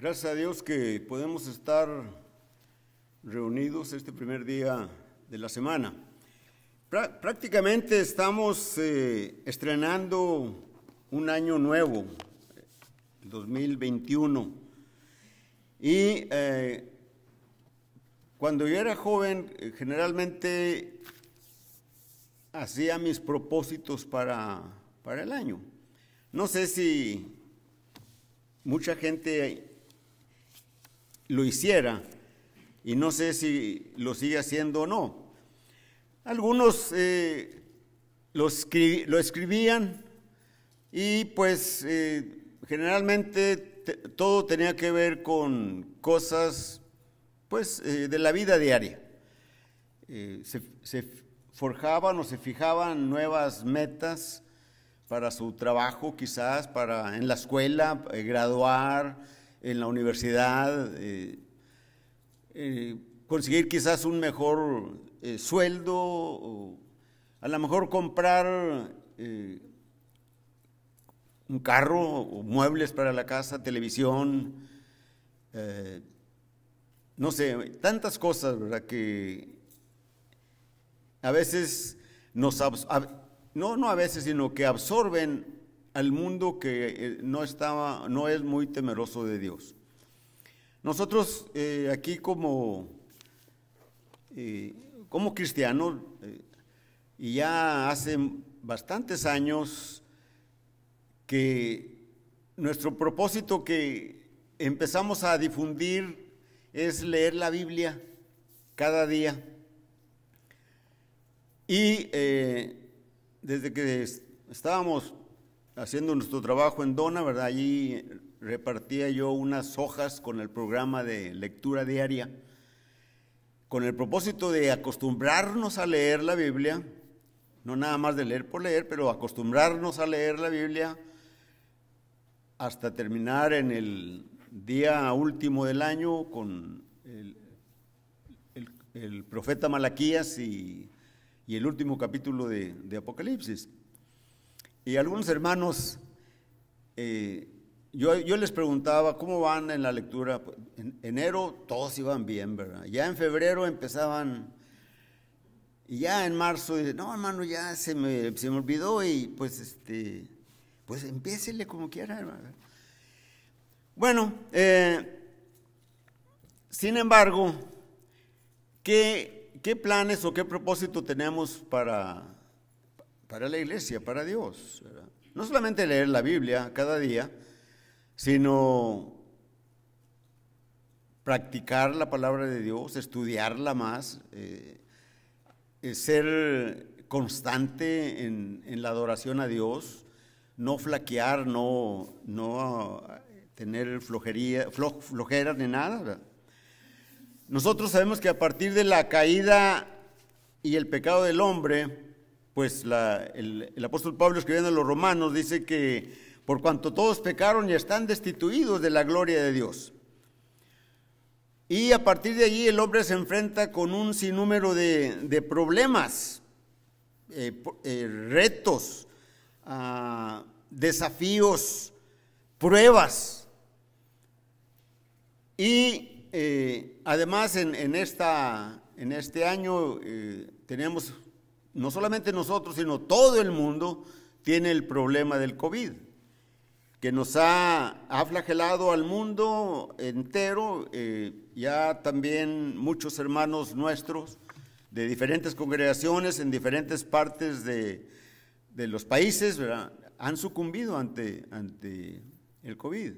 Gracias a Dios que podemos estar reunidos este primer día de la semana. Prácticamente estamos estrenando un año nuevo, el 2021. Y cuando yo era joven, generalmente hacía mis propósitos para el año. No sé si mucha gente lo hiciera y no sé si lo sigue haciendo o no. Algunos lo escribían y pues generalmente todo tenía que ver con cosas pues de la vida diaria. Se forjaban o se fijaban nuevas metas para su trabajo, quizás en la escuela, graduar, en la universidad, conseguir quizás un mejor sueldo, o a lo mejor comprar un carro o muebles para la casa, televisión, no sé, tantas cosas, ¿verdad? Que a veces no a veces, sino que absorben al mundo que no es muy temeroso de Dios. Nosotros aquí como cristianos, y ya hace bastantes años que nuestro propósito que empezamos a difundir es leer la Biblia cada día. Y desde que estábamos haciendo nuestro trabajo en Dona, ¿verdad? Allí repartía yo unas hojas con el programa de lectura diaria, con el propósito de acostumbrarnos a leer la Biblia, no nada más de leer por leer, pero acostumbrarnos a leer la Biblia hasta terminar en el día último del año con el profeta Malaquías y el último capítulo de Apocalipsis. Y algunos hermanos, yo les preguntaba cómo van en la lectura. En enero todos iban bien, ¿verdad? Ya en febrero empezaban, y ya en marzo, no, hermano, ya se me olvidó, y pues empiécele como quiera, hermano. Bueno, sin embargo, ¿qué planes o qué propósito tenemos para la iglesia, para Dios, ¿verdad? No solamente leer la Biblia cada día, sino practicar la palabra de Dios, estudiarla más, ser constante en la adoración a Dios, no flaquear, no tener flojera ni nada, ¿verdad? Nosotros sabemos que a partir de la caída y el pecado del hombre, pues el apóstol Pablo, escribiendo a los Romanos, dice que por cuanto todos pecaron y están destituidos de la gloria de Dios. Y a partir de allí el hombre se enfrenta con un sinnúmero de problemas, retos, desafíos, pruebas. Y además en este año tenemos, no solamente nosotros, sino todo el mundo tiene el problema del COVID, que nos ha flagelado al mundo entero. Ya también muchos hermanos nuestros de diferentes congregaciones en diferentes partes de los países, ¿verdad?, han sucumbido ante el COVID.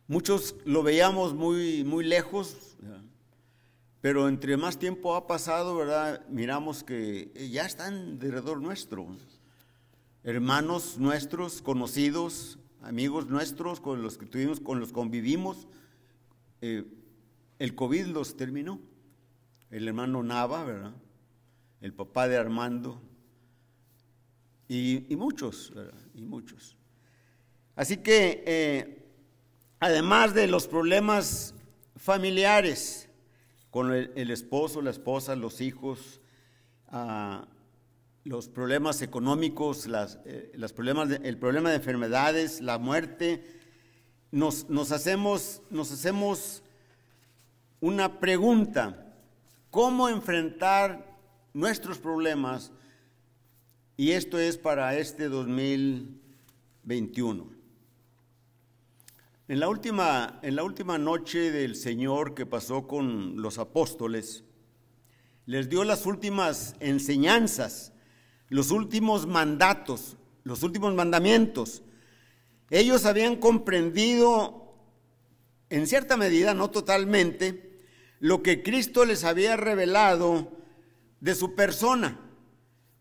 Muchos lo veíamos muy, muy lejos, ¿verdad?, pero entre más tiempo ha pasado, ¿verdad?, miramos que ya están alrededor nuestro. Hermanos nuestros, conocidos, amigos nuestros con los que convivimos, el COVID los terminó. El hermano Nava, ¿verdad?, el papá de Armando, y muchos, ¿verdad?, y muchos. Así que, además de los problemas familiares, con el esposo, la esposa, los hijos, los problemas económicos, el problema de enfermedades, la muerte, nos hacemos una pregunta: ¿cómo enfrentar nuestros problemas? Y esto es para este 2021. En la última noche del Señor que pasó con los apóstoles, les dio las últimas enseñanzas, los últimos mandatos, los últimos mandamientos. Ellos habían comprendido, en cierta medida, no totalmente, lo que Cristo les había revelado de su persona,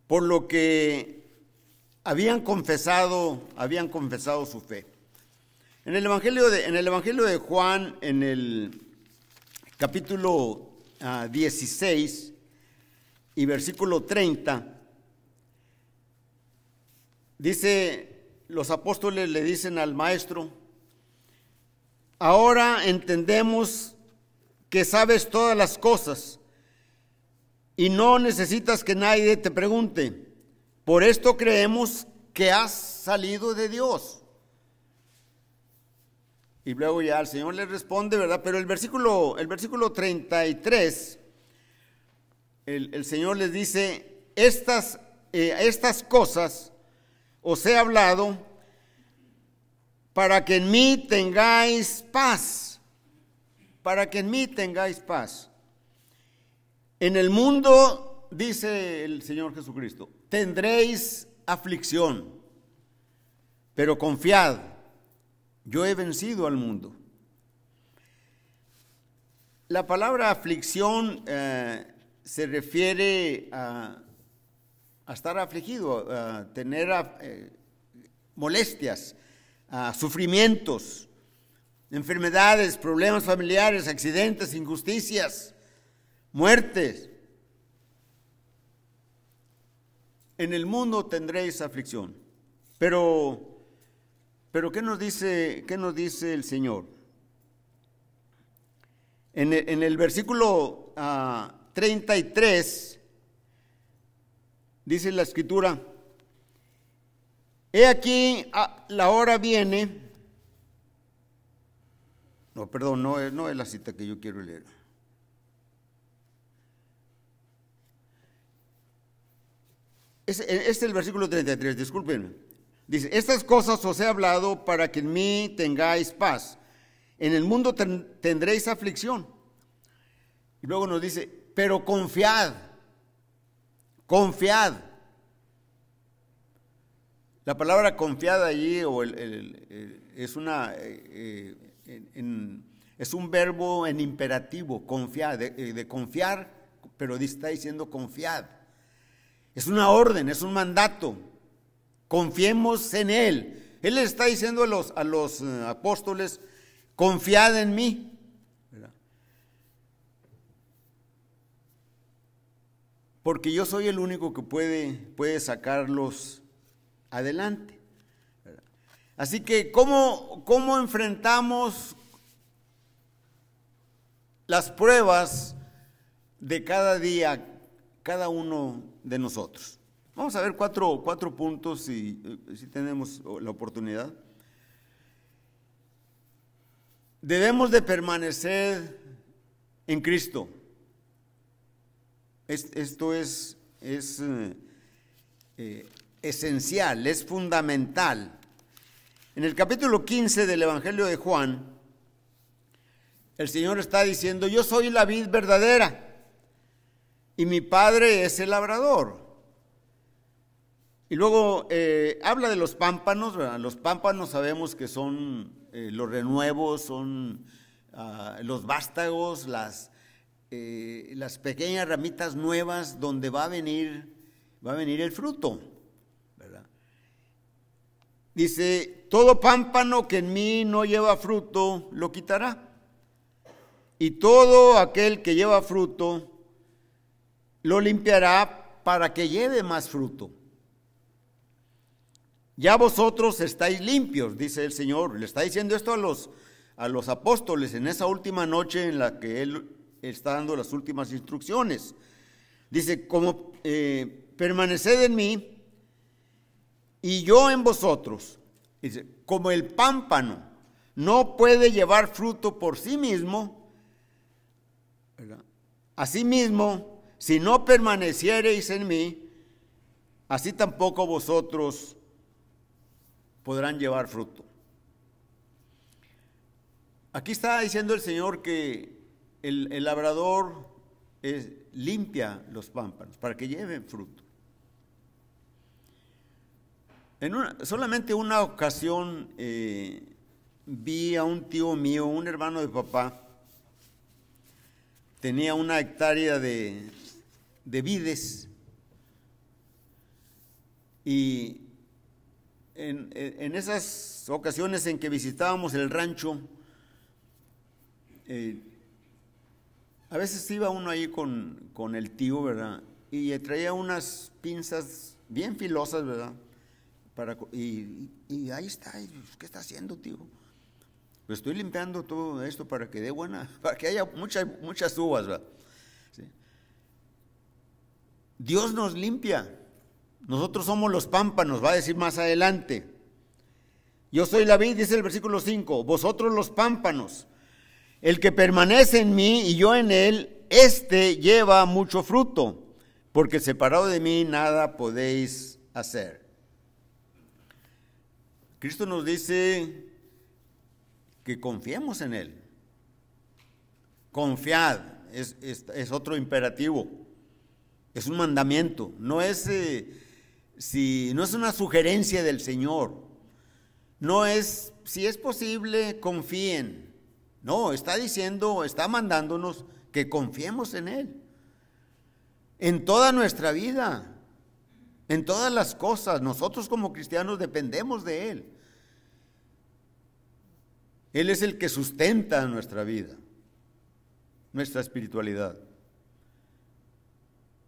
por lo que habían confesado su fe. En el Evangelio de Juan, en el capítulo 16 y versículo 30, dice, los apóstoles le dicen al maestro: ahora entendemos que sabes todas las cosas y no necesitas que nadie te pregunte. Por esto creemos que has salido de Dios. Y luego ya el Señor le responde, ¿verdad? Pero el versículo 33, el Señor les dice: estas cosas os he hablado para que en mí tengáis paz. Para que en mí tengáis paz. En el mundo, dice el Señor Jesucristo, tendréis aflicción, pero confiad, yo he vencido al mundo. La palabra aflicción se refiere a estar afligido, a tener molestias, sufrimientos, enfermedades, problemas familiares, accidentes, injusticias, muertes. En el mundo tendréis aflicción. Pero ¿qué nos dice el Señor? En el versículo 33 dice la Escritura: he aquí la hora viene. No, perdón, no es la cita que yo quiero leer. Es el versículo 33, discúlpenme. Dice: estas cosas os he hablado para que en mí tengáis paz. En el mundo tendréis aflicción. Y luego nos dice: pero confiad. La palabra confiad allí es un verbo en imperativo, confiar, de confiar, pero está diciendo confiad. Es una orden, es un mandato. Confiemos en Él. Él le está diciendo a los apóstoles: confiad en mí. ¿Verdad? Porque yo soy el único que puede sacarlos adelante. ¿Verdad? Así que, ¿cómo enfrentamos las pruebas de cada día, cada uno de nosotros? Vamos a ver cuatro puntos, si tenemos la oportunidad. Debemos de permanecer en Cristo. Esto es esencial, es fundamental. En el capítulo 15 del Evangelio de Juan, el Señor está diciendo: yo soy la vid verdadera y mi Padre es el labrador. Y luego habla de los pámpanos, ¿verdad? Los pámpanos sabemos que son los renuevos, son los vástagos, las pequeñas ramitas nuevas donde va a venir el fruto, ¿verdad? Dice: todo pámpano que en mí no lleva fruto, lo quitará. Y todo aquel que lleva fruto, lo limpiará para que lleve más fruto. Ya vosotros estáis limpios, dice el Señor. Le está diciendo esto a los apóstoles en esa última noche en la que Él está dando las últimas instrucciones. Dice: como permaneced en mí y yo en vosotros. Dice: como el pámpano no puede llevar fruto por sí mismo, ¿verdad? Asimismo, si no permaneciereis en mí, así tampoco vosotros podrán llevar fruto. Aquí está diciendo el Señor que el labrador limpia los pámpanos para que lleven fruto. Solamente una ocasión vi a un tío mío, un hermano de papá, tenía 1 hectárea de vides, y en esas ocasiones en que visitábamos el rancho, a veces iba uno ahí con el tío, ¿verdad? Y traía unas pinzas bien filosas, ¿verdad? Y ahí está, ¿qué está haciendo, tío? Pues estoy limpiando todo esto para que dé para que haya muchas uvas, ¿verdad? ¿Sí? Dios nos limpia. Nosotros somos los pámpanos, va a decir más adelante. Yo soy la vid, dice el versículo 5, vosotros los pámpanos. El que permanece en mí y yo en él, éste lleva mucho fruto, porque separado de mí nada podéis hacer. Cristo nos dice que confiemos en él. Confiad, es otro imperativo, es un mandamiento, no es una sugerencia del Señor, no es, si es posible, confíen. No, está diciendo, está mandándonos que confiemos en él, en toda nuestra vida, en todas las cosas. Nosotros como cristianos dependemos de él. Él es el que sustenta nuestra vida, nuestra espiritualidad.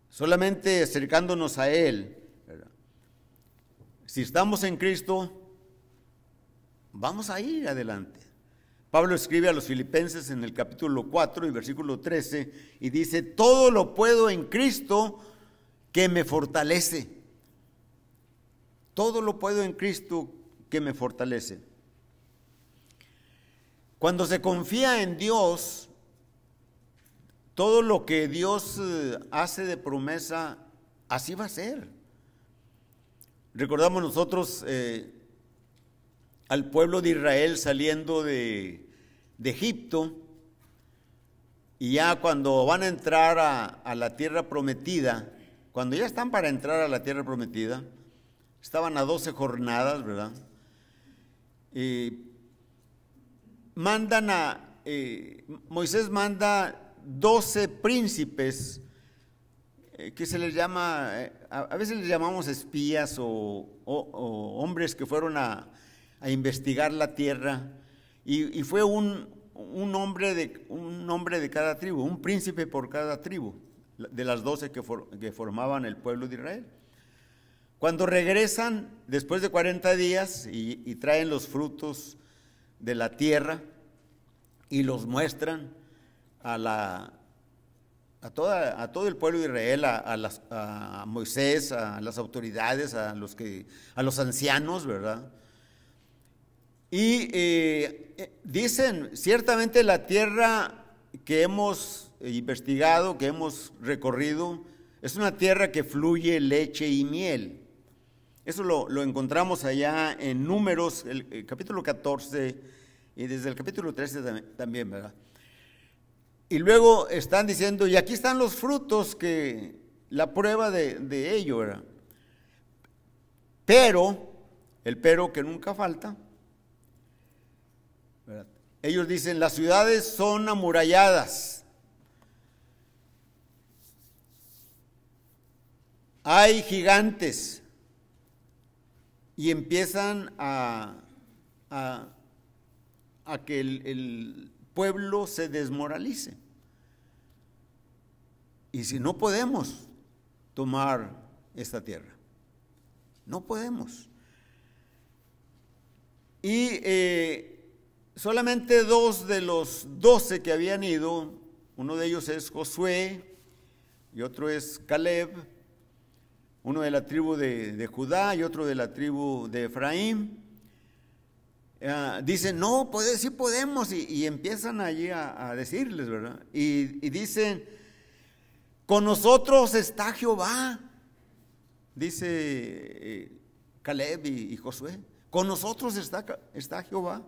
Solamente acercándonos a él, ¿verdad? Si estamos en Cristo, vamos a ir adelante. Pablo escribe a los Filipenses en el capítulo 4 y versículo 13 y dice, todo lo puedo en Cristo que me fortalece. Todo lo puedo en Cristo que me fortalece. Cuando se confía en Dios, todo lo que Dios hace de promesa, así va a ser. Recordamos nosotros al pueblo de Israel saliendo de Egipto, y ya cuando van a entrar a la tierra prometida, cuando ya están para entrar a la tierra prometida, estaban a 12 jornadas, ¿verdad? Moisés manda 12 príncipes, que se les llama, a veces les llamamos espías o hombres que fueron a investigar la tierra, y fue un hombre de cada tribu, un príncipe por cada tribu, de las 12 que formaban el pueblo de Israel. Cuando regresan, después de 40 días, y traen los frutos de la tierra, y los muestran a todo el pueblo de Israel, a Moisés, a las autoridades, a los ancianos, ¿verdad? Y dicen, ciertamente la tierra que hemos investigado, que hemos recorrido, es una tierra que fluye leche y miel. Eso lo encontramos allá en Números, el capítulo 14, y desde el capítulo 13 también, ¿verdad? Y luego están diciendo, y aquí están los frutos, la prueba de ello, ¿verdad? Pero, el pero que nunca falta, ¿verdad? Ellos dicen, las ciudades son amuralladas, hay gigantes, y empiezan a que el pueblo se desmoralice. Y si no podemos tomar esta tierra, no podemos. Y solamente 2 de los 12 que habían ido, uno de ellos es Josué y otro es Caleb, uno de la tribu de Judá y otro de la tribu de Efraín. dicen, no, pues sí podemos, y empiezan allí a decirles, ¿verdad? Y dicen, con nosotros está Jehová, dice Caleb y Josué, con nosotros está Jehová.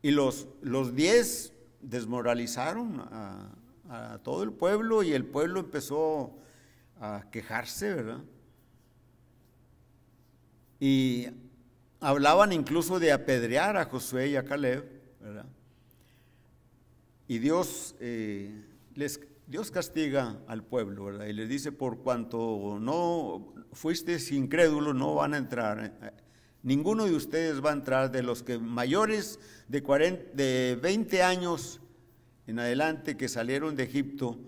Y los 10 desmoralizaron a todo el pueblo, y el pueblo empezó a quejarse, ¿verdad? Y hablaban incluso de apedrear a Josué y a Caleb, ¿verdad? Y Dios castiga al pueblo, ¿verdad? Y les dice, por cuanto no fuisteis incrédulos, no van a entrar. Ninguno de ustedes va a entrar, de los que mayores de 20 años en adelante que salieron de Egipto,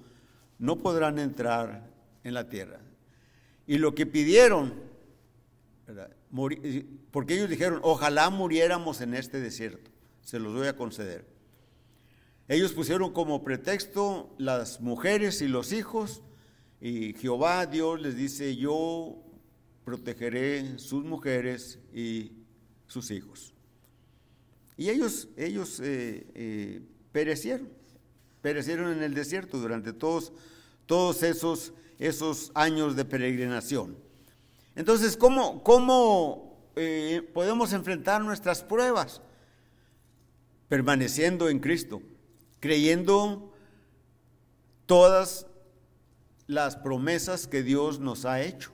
no podrán entrar en la tierra. Y lo que pidieron, ¿verdad? Porque ellos dijeron, ojalá muriéramos en este desierto, se los voy a conceder. Ellos pusieron como pretexto las mujeres y los hijos, y Jehová Dios les dice, yo protegeré sus mujeres y sus hijos. Y ellos perecieron en el desierto durante todos esos años de peregrinación. Entonces, ¿cómo podemos enfrentar nuestras pruebas? Permaneciendo en Cristo, creyendo todas las promesas que Dios nos ha hecho.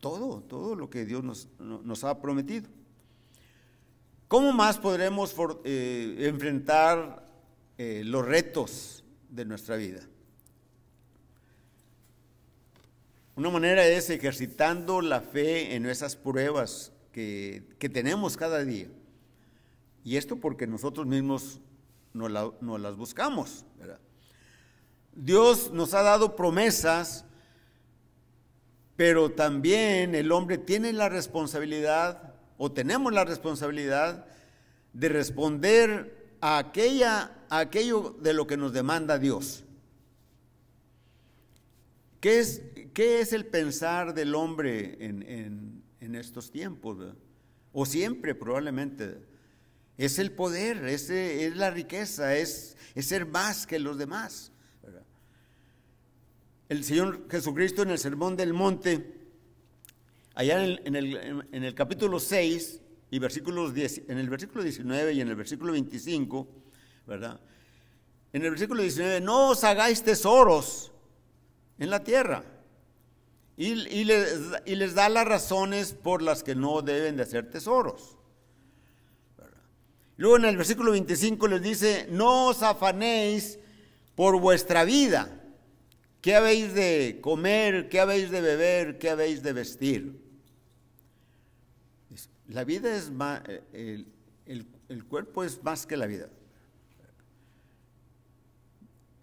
Todo lo que Dios nos ha prometido. ¿Cómo más podremos enfrentar los retos de nuestra vida? Una manera es ejercitando la fe en esas pruebas que tenemos cada día. Y esto porque nosotros mismos no las buscamos, ¿verdad? Dios nos ha dado promesas, pero también el hombre tiene la responsabilidad, o tenemos la responsabilidad, de responder a aquello de lo que nos demanda Dios. ¿Qué es el pensar del hombre en estos tiempos, ¿verdad? O siempre probablemente? Es el poder, es la riqueza, es ser más que los demás, ¿verdad? El Señor Jesucristo en el Sermón del Monte, allá en el capítulo 6, y versículos 10, en el versículo 19 y en el versículo 25, ¿verdad? En el versículo 19, no os hagáis tesoros en la tierra, y les da las razones por las que no deben de hacer tesoros. Luego en el versículo 25 les dice, no os afanéis por vuestra vida, qué habéis de comer, qué habéis de beber, qué habéis de vestir. La vida es más, el cuerpo es más que la vida.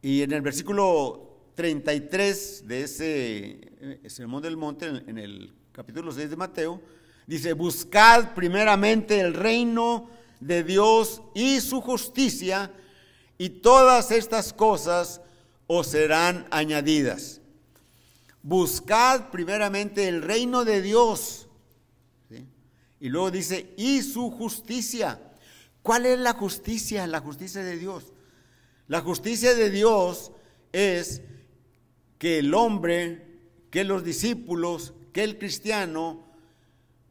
Y en el versículo 33 de ese Sermón del Monte, en el capítulo 6 de Mateo, dice, buscad primeramente el reino de Dios y su justicia, y todas estas cosas os serán añadidas. Buscad primeramente el reino de Dios, ¿sí? Y luego dice, y su justicia. ¿Cuál es la justicia? La justicia de Dios. La justicia de Dios es que el hombre, que los discípulos, que el cristiano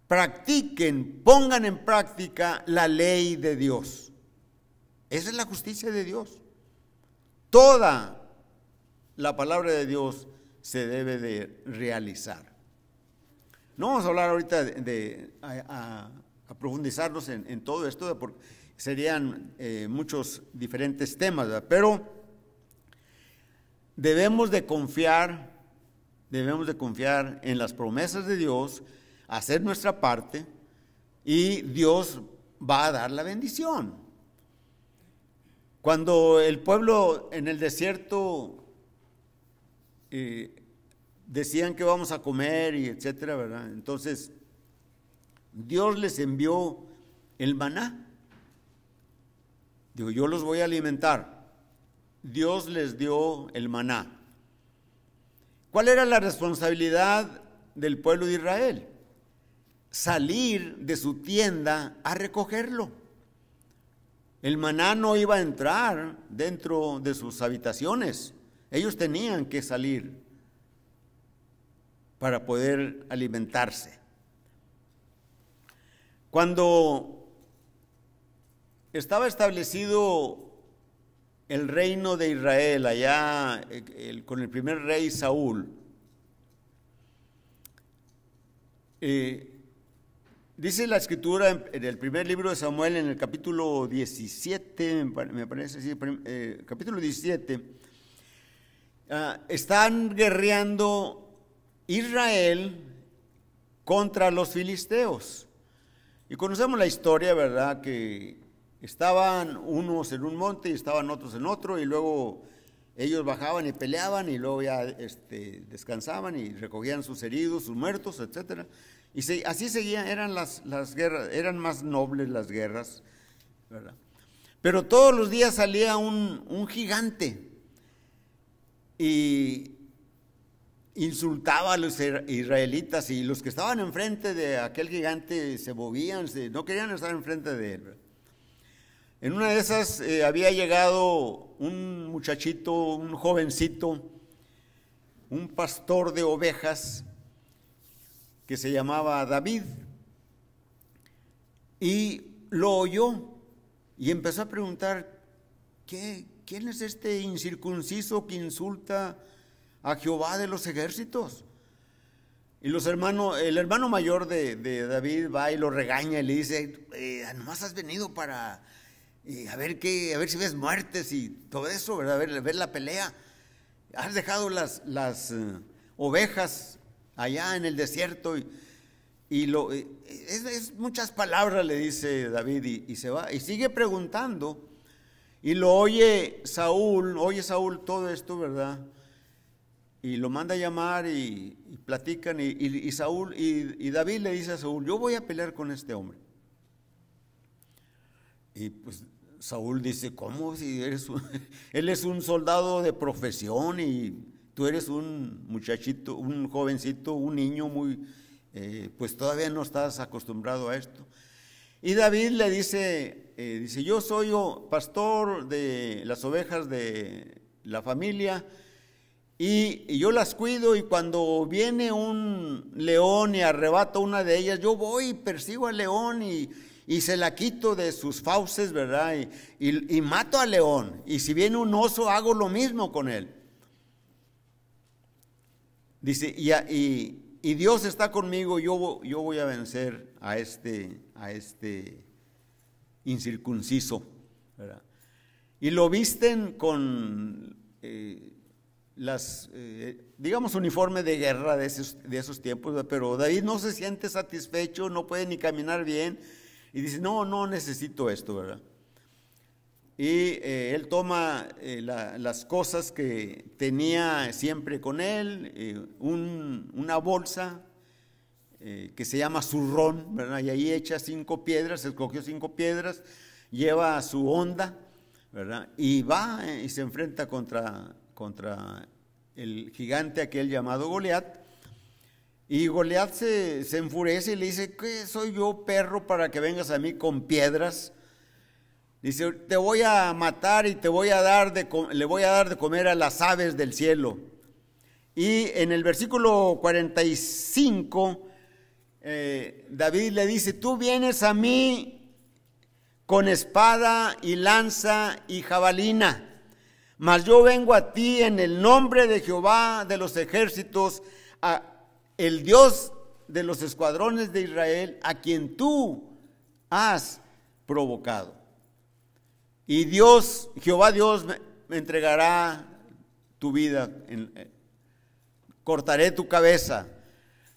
practiquen, pongan en práctica la ley de Dios. Esa es la justicia de Dios. Toda la palabra de Dios se debe de realizar. No vamos a hablar ahorita a profundizarnos en todo esto, porque serían muchos diferentes temas, ¿verdad? Pero debemos de confiar en las promesas de Dios, hacer nuestra parte, y Dios va a dar la bendición. Cuando el pueblo en el desierto decían que vamos a comer y etcétera, ¿verdad? Entonces Dios les envió el maná. Digo, yo los voy a alimentar. Dios les dio el maná. ¿Cuál era la responsabilidad del pueblo de Israel? salir de su tienda a recogerlo. El maná no iba a entrar dentro de sus habitaciones. Ellos tenían que salir para poder alimentarse. Cuando estaba establecido el reino de Israel allá con el primer rey Saúl, dice la escritura en el primer libro de Samuel, en el capítulo 17, me parece, sí, capítulo 17, están guerreando Israel contra los filisteos. Y conocemos la historia, ¿verdad? Que estaban unos en un monte y estaban otros en otro, y luego ellos bajaban y peleaban, y luego ya descansaban y recogían sus heridos, sus muertos, etcétera. Y así seguían, eran las guerras, eran más nobles las guerras, ¿verdad? Pero todos los días salía un gigante y insultaba a los israelitas, y los que estaban enfrente de aquel gigante se movían, no querían estar enfrente de él, ¿verdad? En una de esas había llegado un muchachito, un jovencito, un pastor de ovejas que se llamaba David, y lo oyó y empezó a preguntar: ¿quién es este incircunciso que insulta a Jehová de los ejércitos? Y el hermano mayor de David va y lo regaña y le dice: nomás has venido para a ver si ves muertes y todo eso, ¿verdad? Ver la pelea. Has dejado las ovejas allá en el desierto, es muchas palabras, le dice David, y se va y sigue preguntando. Y lo oye Saúl todo esto, ¿verdad? Y lo manda a llamar y platican, y Saúl y David le dice a Saúl: yo voy a pelear con este hombre. Y pues Saúl dice: ¿cómo? Si él es un soldado de profesión y tú eres un muchachito, un jovencito, un niño muy, pues todavía no estás acostumbrado a esto. Y David le dice, yo soy pastor de las ovejas de la familia, y yo las cuido, y cuando viene un león y arrebata una de ellas, yo voy y persigo al león y se la quito de sus fauces, ¿verdad? Y mato al león. Y si viene un oso, hago lo mismo con él. Dice, y Dios está conmigo, yo voy a vencer a este incircunciso, ¿verdad? Y lo visten con digamos, uniforme de guerra de esos tiempos, ¿verdad? Pero David no se siente satisfecho, no puede ni caminar bien, y dice: no necesito esto, ¿verdad? Y él toma las cosas que tenía siempre con él, una bolsa que se llama zurrón, ¿verdad? Y ahí echa 5 piedras, escogió 5 piedras, lleva su honda, ¿verdad? Y va y se enfrenta contra el gigante aquel llamado Goliat. Y Goliat se enfurece y le dice: ¿qué soy yo, perro, para que vengas a mí con piedras? Dice: te voy a matar y le voy a dar de comer a las aves del cielo. Y en el versículo 45, David le dice: tú vienes a mí con espada y lanza y jabalina, mas yo vengo a ti en el nombre de Jehová de los ejércitos, el Dios de los escuadrones de Israel, a quien tú has provocado. Y Jehová Dios me entregará tu vida, cortaré tu cabeza.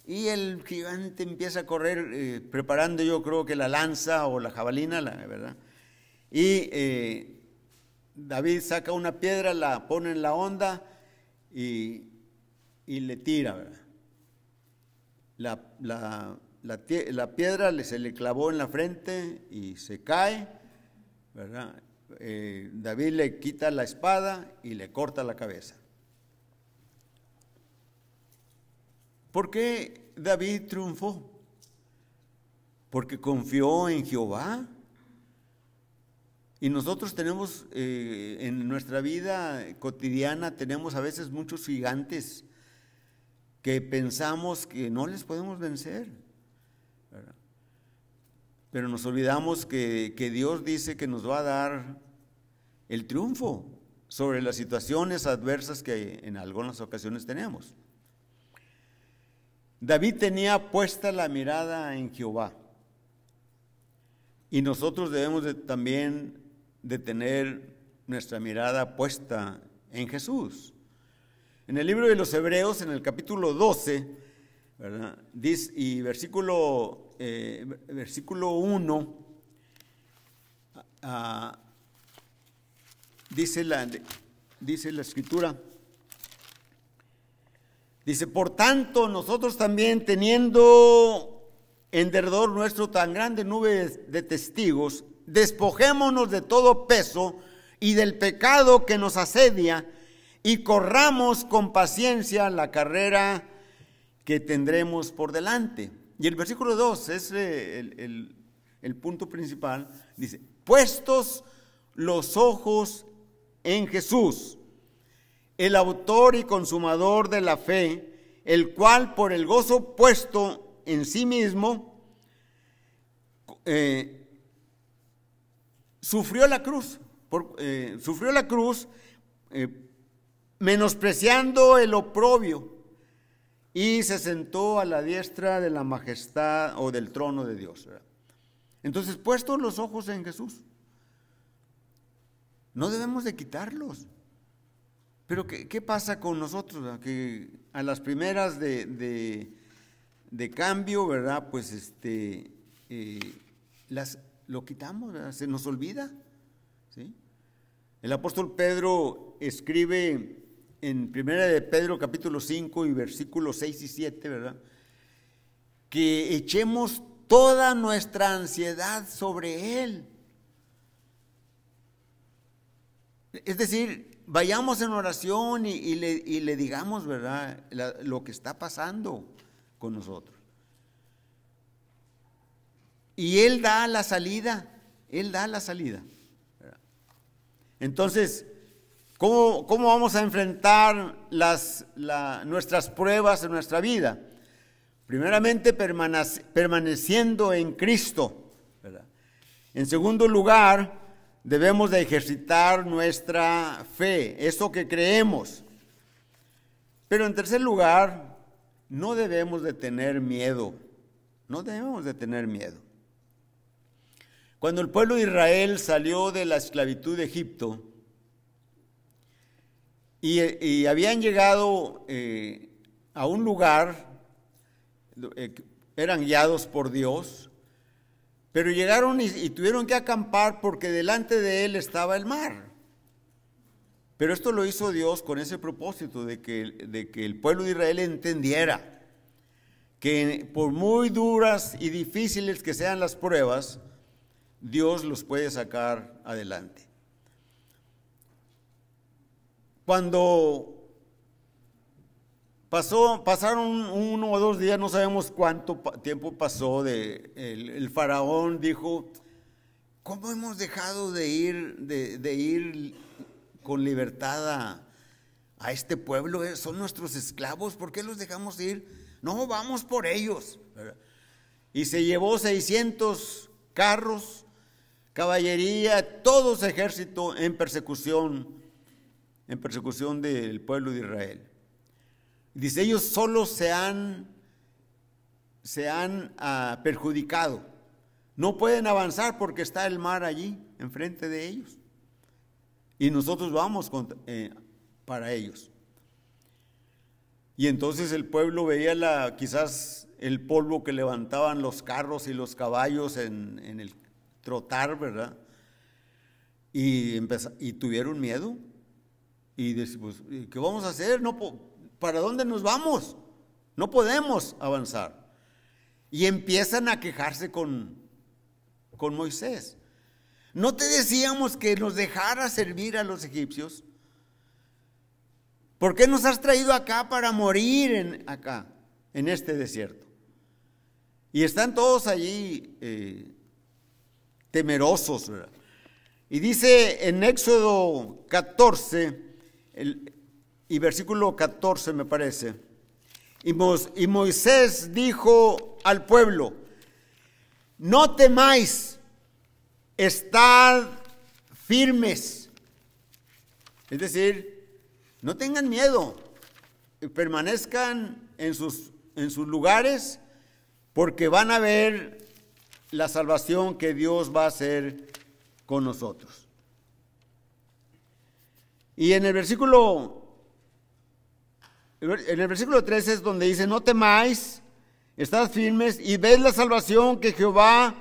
Y el gigante empieza a correr, preparando, yo creo que la lanza o la jabalina, ¿verdad? Y David saca una piedra, la pone en la honda y le tira, ¿verdad? La piedra se le clavó en la frente y se cae, ¿verdad? David le quita la espada y le corta la cabeza. ¿Por qué David triunfó? porque confió en Jehová. Y nosotros tenemos en nuestra vida cotidiana, tenemos a veces muchos gigantes que pensamos que no les podemos vencer, ¿verdad? Pero nos olvidamos que Dios dice que nos va a dar el triunfo sobre las situaciones adversas que en algunas ocasiones tenemos. David tenía puesta la mirada en Jehová, y nosotros debemos también de tener nuestra mirada puesta en Jesús. En el libro de los Hebreos, en el capítulo 12, ¿verdad? Dice, y versículo 1, dice la Escritura, dice: por tanto, nosotros también, teniendo en derredor nuestro tan grande nube de testigos, despojémonos de todo peso y del pecado que nos asedia, y corramos con paciencia la carrera que tendremos por delante. Y el versículo 2 es el punto principal. Dice: puestos los ojos en Jesús, el autor y consumador de la fe, el cual por el gozo puesto en sí mismo sufrió la cruz, menospreciando el oprobio, y se sentó a la diestra de la majestad o del trono de Dios, ¿verdad? Entonces, puestos los ojos en Jesús, no debemos de quitarlos. Pero ¿qué pasa con nosotros, ¿verdad? Que a las primeras de cambio, ¿verdad? Pues lo quitamos, ¿verdad? Se nos olvida, ¿sí? El apóstol Pedro escribe en 1 de Pedro capítulo 5 y versículos 6 y 7, ¿verdad? Que echemos toda nuestra ansiedad sobre Él. Es decir, vayamos en oración y le digamos, ¿verdad?, lo que está pasando con nosotros. Y Él da la salida, ¿verdad? Entonces, ¿cómo vamos a enfrentar nuestras pruebas en nuestra vida? Primeramente, permaneciendo en Cristo, ¿verdad? En segundo lugar, debemos de ejercitar nuestra fe, eso que creemos. Pero en tercer lugar, no debemos de tener miedo. Cuando el pueblo de Israel salió de la esclavitud de Egipto y habían llegado a un lugar, eran guiados por Dios, pero llegaron y tuvieron que acampar porque delante de él estaba el mar. Pero esto lo hizo Dios con ese propósito de que el pueblo de Israel entendiera que por muy duras y difíciles que sean las pruebas, Dios los puede sacar adelante. Cuando pasaron 1 o 2 días, no sabemos cuánto tiempo pasó, el faraón dijo: ¿cómo hemos dejado de ir con libertad a este pueblo? Son nuestros esclavos, ¿por qué los dejamos ir? No, vamos por ellos, ¿verdad? Y se llevó 600 carros, caballería, todo su ejército en persecución del pueblo de Israel. Dice: ellos solo se han perjudicado. No pueden avanzar porque está el mar allí enfrente de ellos. Y nosotros vamos para ellos. Y entonces el pueblo veía quizás el polvo que levantaban los carros y los caballos en el trotar, ¿verdad? Y tuvieron miedo. Y decimos: pues, ¿qué vamos a hacer? ¿Para dónde nos vamos? No podemos avanzar. Y empiezan a quejarse con Moisés. ¿No te decíamos que nos dejara servir a los egipcios? ¿Por qué nos has traído acá para morir acá, en este desierto? Y están todos allí temerosos, ¿verdad? Y dice en Éxodo 14, y versículo 14 me parece, y Moisés dijo al pueblo: no temáis, estad firmes. Es decir, no tengan miedo, permanezcan en sus lugares, porque van a ver la salvación que Dios va a hacer con nosotros. Y en el versículo 13 es donde dice: no temáis, estad firmes y ved la salvación que Jehová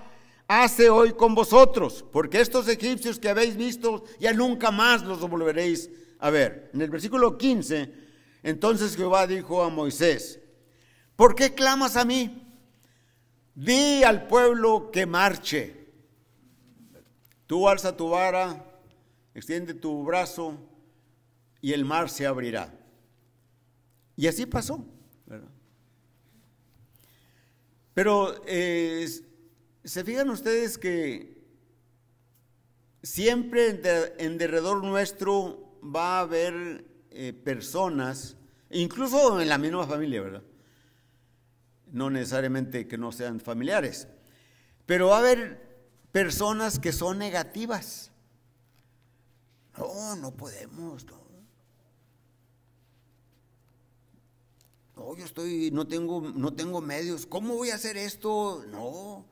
hace hoy con vosotros, porque estos egipcios que habéis visto ya nunca más los volveréis a ver. En el versículo 15, entonces Jehová dijo a Moisés: ¿por qué clamas a mí? Di al pueblo que marche. Tú alza tu vara, extiende tu brazo y el mar se abrirá. Y así pasó, ¿verdad? Pero se fijan ustedes que siempre en derredor nuestro va a haber personas, incluso en la misma familia, ¿verdad? No necesariamente que no sean familiares, pero va a haber personas que son negativas. No podemos, no. No, no tengo medios. ¿Cómo voy a hacer esto? No.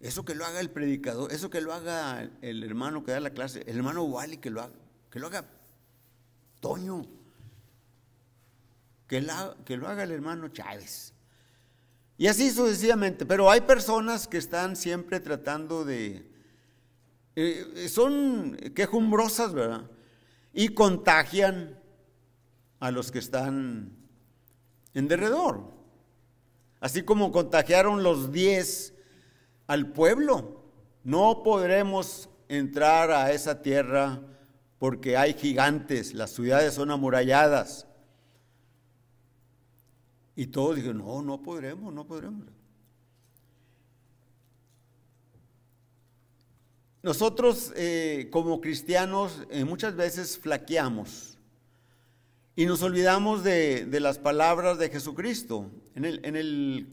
Eso que lo haga el predicador, eso que lo haga el hermano que da la clase, el hermano Wally que lo haga Toño, que lo haga el hermano Chávez. Y así sucesivamente. Pero hay personas que están siempre tratando son quejumbrosas, ¿verdad? Y contagian a los que están en derredor. Así como contagiaron los 10 al pueblo. No podremos entrar a esa tierra porque hay gigantes, las ciudades son amuralladas. Y todos dijeron: no podremos. Nosotros como cristianos muchas veces flaqueamos y nos olvidamos de las palabras de Jesucristo. En el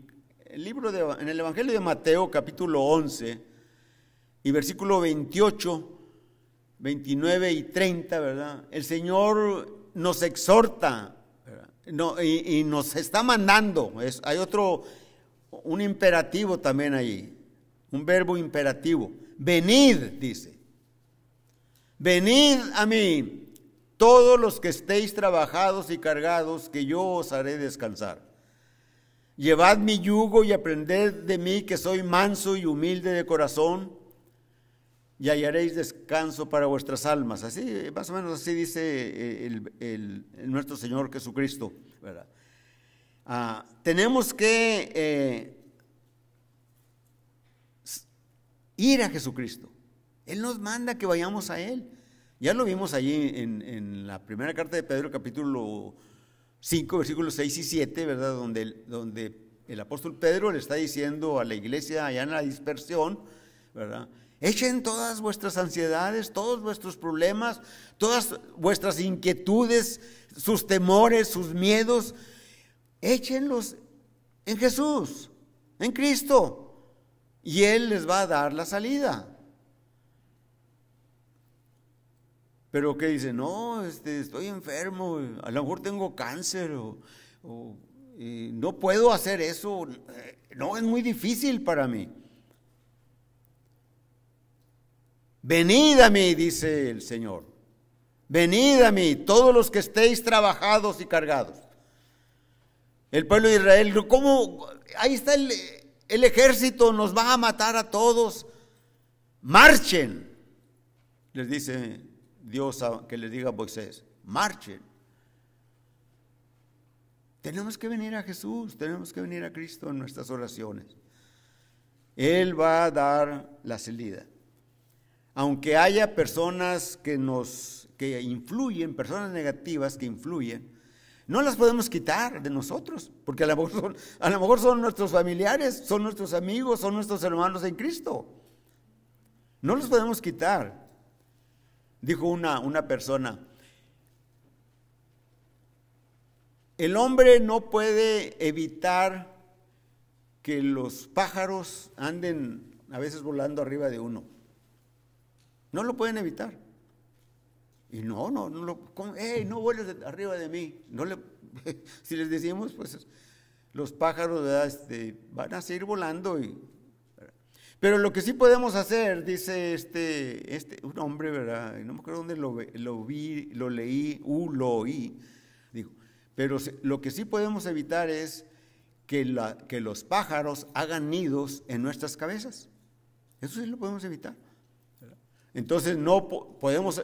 Evangelio de Mateo, capítulo 11, y versículo 28, 29 y 30, ¿verdad? El Señor nos exhorta, ¿verdad? Y nos está mandando. Hay un imperativo también ahí, un verbo imperativo. Venid, dice. Venid a mí, todos los que estéis trabajados y cargados, que yo os haré descansar. Llevad mi yugo y aprended de mí, que soy manso y humilde de corazón, y hallaréis descanso para vuestras almas. Así, más o menos así dice nuestro Señor Jesucristo, ¿verdad? Tenemos que ir a Jesucristo. Él nos manda que vayamos a Él. Ya lo vimos allí en la primera carta de Pedro, capítulo 5, versículos 6 y 7, ¿verdad? Donde el apóstol Pedro le está diciendo a la iglesia allá en la dispersión, ¿verdad? Echen todas vuestras ansiedades, todos vuestros problemas, todas vuestras inquietudes, sus temores, sus miedos, échenlos en Jesús, en Cristo, y Él les va a dar la salida. Pero que dice: no, estoy enfermo, a lo mejor tengo cáncer, no puedo hacer eso, no, es muy difícil para mí. Venid a mí, dice el Señor, venid a mí, todos los que estéis trabajados y cargados. El pueblo de Israel, ¿cómo? Ahí está el ejército, nos va a matar a todos. Marchen, les dice Dios que les diga a Moisés: marchen. Tenemos que venir a Jesús, tenemos que venir a Cristo en nuestras oraciones. Él va a dar la salida. Aunque haya personas que influyen, personas negativas que influyen, No las podemos quitar de nosotros, porque a lo mejor son nuestros familiares, son nuestros amigos, son nuestros hermanos en Cristo. No los podemos quitar. Dijo una persona, el hombre no puede evitar que los pájaros anden a veces volando arriba de uno. No lo pueden evitar. Y no vueles arriba de mí. Si les decimos, pues los pájaros, ¿verdad? Van a seguir volando. Pero lo que sí podemos hacer, dice un hombre, ¿verdad? No me acuerdo dónde lo oí, digo, pero lo que sí podemos evitar es que los pájaros hagan nidos en nuestras cabezas. Eso sí lo podemos evitar. Entonces no podemos,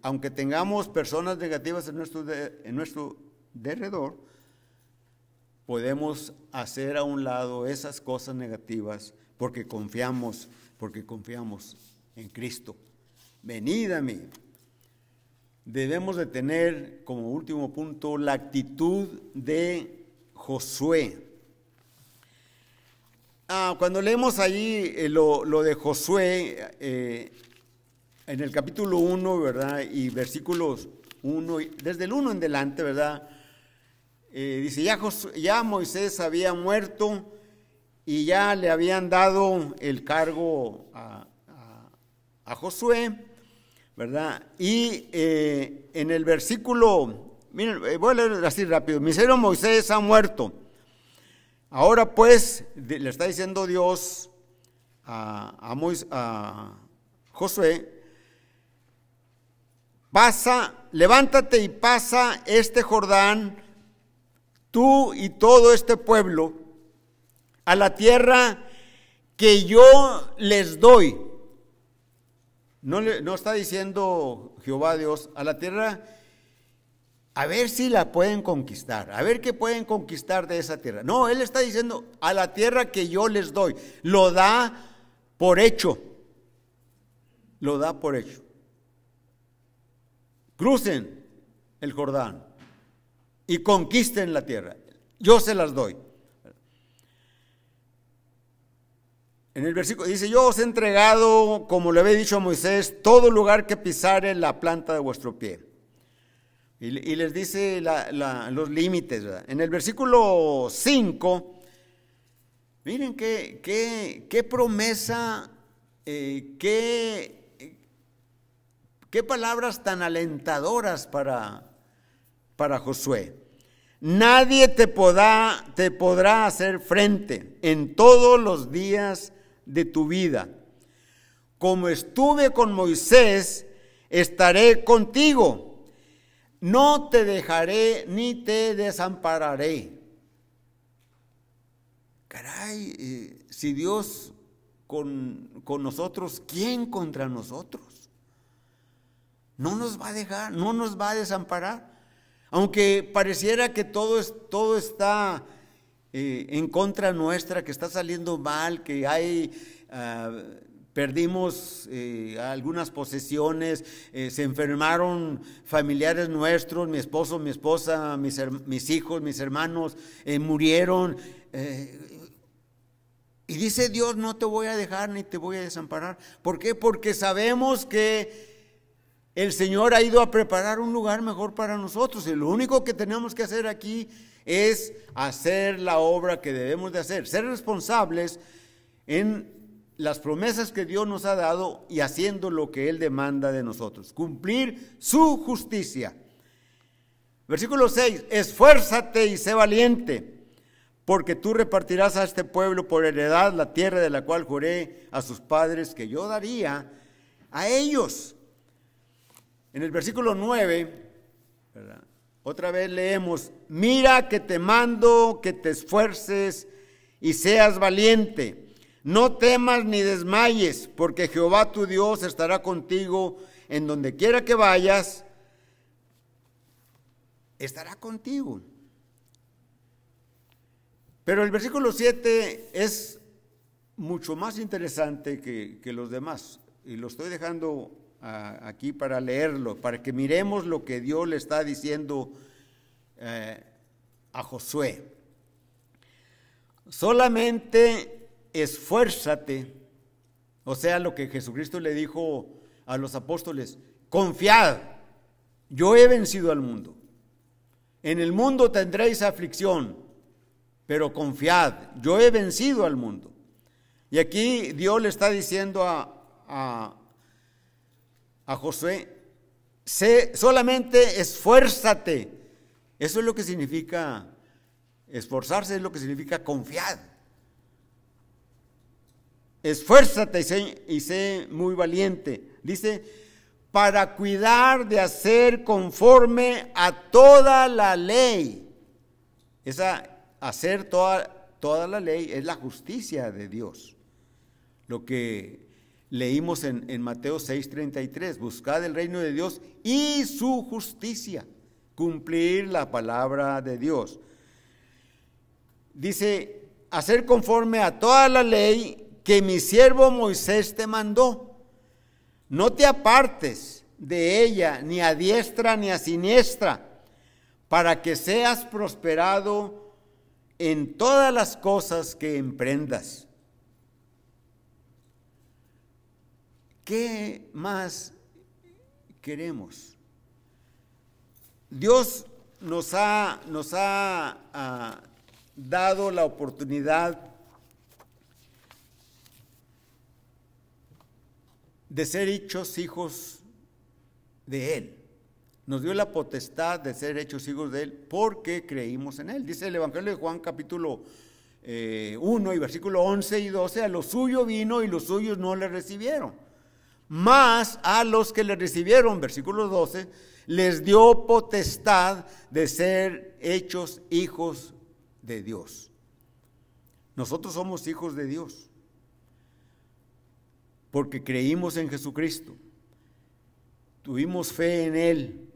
aunque tengamos personas negativas en nuestro derredor, podemos hacer a un lado esas cosas negativas porque confiamos en Cristo. Venid a mí. Debemos de tener como último punto la actitud de Josué. Cuando leemos allí lo de Josué, en el capítulo 1, ¿verdad? Y versículos 1, desde el 1 en delante, ¿verdad? Dice, ya Moisés había muerto y ya le habían dado el cargo a Josué, ¿verdad? Y en el versículo, miren, voy a leer así rápido. Mi siervo Moisés ha muerto. Ahora pues, le está diciendo Dios a Josué, levántate y pasa este Jordán, tú y todo este pueblo, a la tierra que yo les doy. No está diciendo Jehová Dios, a la tierra, a ver si la pueden conquistar, a ver qué pueden conquistar de esa tierra. No, él está diciendo, a la tierra que yo les doy. Lo da por hecho. Lo da por hecho. Crucen el Jordán y conquisten la tierra. Yo se las doy. En el versículo dice, yo os he entregado, como le había dicho a Moisés, todo lugar que pisare la planta de vuestro pie. Y les dice los límites, ¿verdad? En el versículo 5, miren qué promesa, qué palabras tan alentadoras para Josué. Nadie te podrá hacer frente en todos los días de tu vida. Como estuve con Moisés, estaré contigo. No te dejaré ni te desampararé. Caray, si Dios con nosotros, ¿quién contra nosotros? No nos va a dejar, no nos va a desamparar. Aunque pareciera que todo está en contra nuestra, que está saliendo mal, que perdimos algunas posesiones, se enfermaron familiares nuestros, mi esposo, mi esposa, mis hijos, mis hermanos, murieron. Y dice Dios, no te voy a dejar ni te voy a desamparar. ¿Por qué? Porque sabemos que el Señor ha ido a preparar un lugar mejor para nosotros, y lo único que tenemos que hacer aquí es hacer la obra que debemos de hacer, ser responsables en las promesas que Dios nos ha dado y haciendo lo que Él demanda de nosotros, cumplir su justicia. Versículo 6, esfuérzate y sé valiente, porque tú repartirás a este pueblo por heredad la tierra de la cual juré a sus padres que yo daría a ellos. En el versículo 9, ¿verdad? Otra vez leemos, mira que te mando que te esfuerces y seas valiente. No temas ni desmayes, porque Jehová tu Dios estará contigo en donde quiera que vayas, estará contigo. Pero el versículo 7 es mucho más interesante que los demás, y lo estoy dejando aquí para leerlo, para que miremos lo que Dios le está diciendo a Josué: solamente esfuérzate. O sea, lo que Jesucristo le dijo a los apóstoles: confiad, yo he vencido al mundo. En el mundo tendréis aflicción, pero confiad, yo he vencido al mundo. Y aquí Dios le está diciendo a Josué: solamente esfuérzate. Eso es lo que significa esforzarse, es lo que significa confiar. Esfuérzate y sé muy valiente. Dice: para cuidar de hacer conforme a toda la ley. Hacer toda la ley es la justicia de Dios. Lo que leímos en Mateo 6:33: buscad el reino de Dios y su justicia. Cumplir la palabra de Dios. Dice: hacer conforme a toda la ley que mi siervo Moisés te mandó. No te apartes de ella, ni a diestra ni a siniestra, para que seas prosperado en todas las cosas que emprendas. ¿Qué más queremos? Dios nos ha dado la oportunidad de ser hechos hijos de Él. Nos dio la potestad de ser hechos hijos de Él porque creímos en Él. Dice el Evangelio de Juan capítulo 1 y versículo 11 y 12: a lo suyo vino y los suyos no le recibieron. Mas a los que le recibieron, versículo 12, les dio potestad de ser hechos hijos de Dios. Nosotros somos hijos de Dios porque creímos en Jesucristo, tuvimos fe en Él,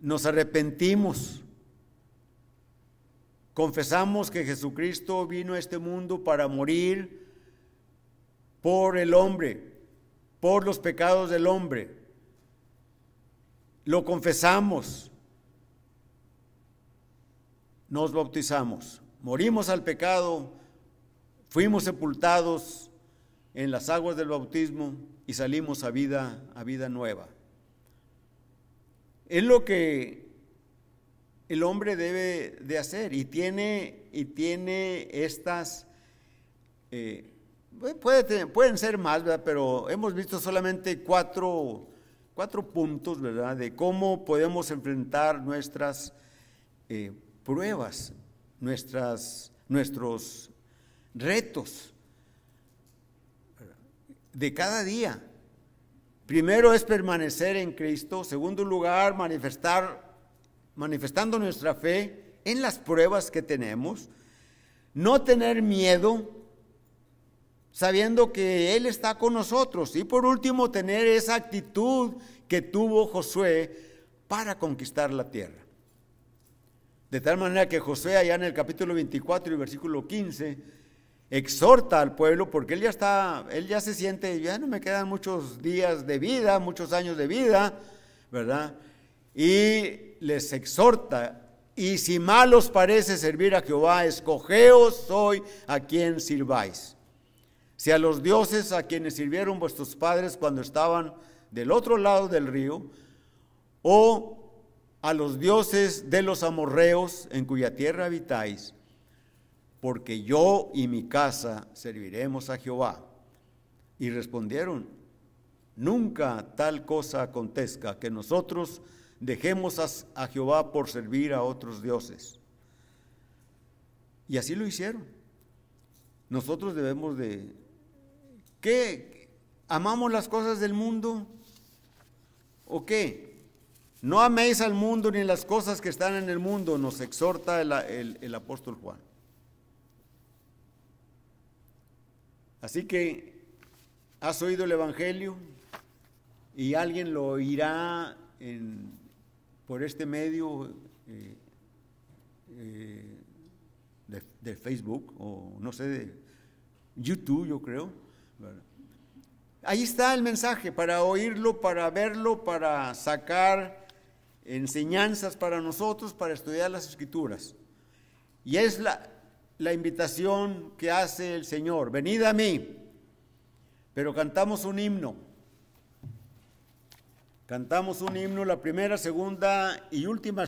nos arrepentimos, confesamos que Jesucristo vino a este mundo para morir por el hombre, por los pecados del hombre. Lo confesamos, nos bautizamos, morimos al pecado, fuimos sepultados en las aguas del bautismo y salimos a vida nueva. Es lo que el hombre debe de hacer y tiene estas, pueden ser más, ¿verdad? Pero hemos visto solamente cuatro puntos, ¿verdad?, de cómo podemos enfrentar nuestras pruebas, nuestros retos de cada día. Primero es permanecer en Cristo. Segundo lugar, manifestando nuestra fe en las pruebas que tenemos. No tener miedo, sabiendo que Él está con nosotros. Y por último, tener esa actitud que tuvo Josué para conquistar la tierra. De tal manera que Josué, allá en el capítulo 24 y versículo 15, exhorta al pueblo, porque él ya se siente, ya no me quedan muchos días de vida, muchos años de vida, ¿verdad? Y les exhorta: y si mal os parece servir a Jehová, escogeos hoy a quien sirváis. Si a los dioses a quienes sirvieron vuestros padres cuando estaban del otro lado del río, o a los dioses de los amorreos en cuya tierra habitáis, porque yo y mi casa serviremos a Jehová. Y respondieron: nunca tal cosa acontezca, que nosotros dejemos a Jehová por servir a otros dioses. Y así lo hicieron. Nosotros debemos de... ¿Qué? ¿Amamos las cosas del mundo? ¿O qué? No améis al mundo ni las cosas que están en el mundo, nos exhorta el apóstol Juan. Así que has oído el Evangelio y alguien lo oirá por este medio de Facebook o no sé, de YouTube, yo creo. Ahí está el mensaje para oírlo, para verlo, para sacar enseñanzas para nosotros para estudiar las Escrituras. Y es la invitación que hace el Señor: venid a mí. Pero cantamos un himno. Cantamos un himno, la primera, segunda y última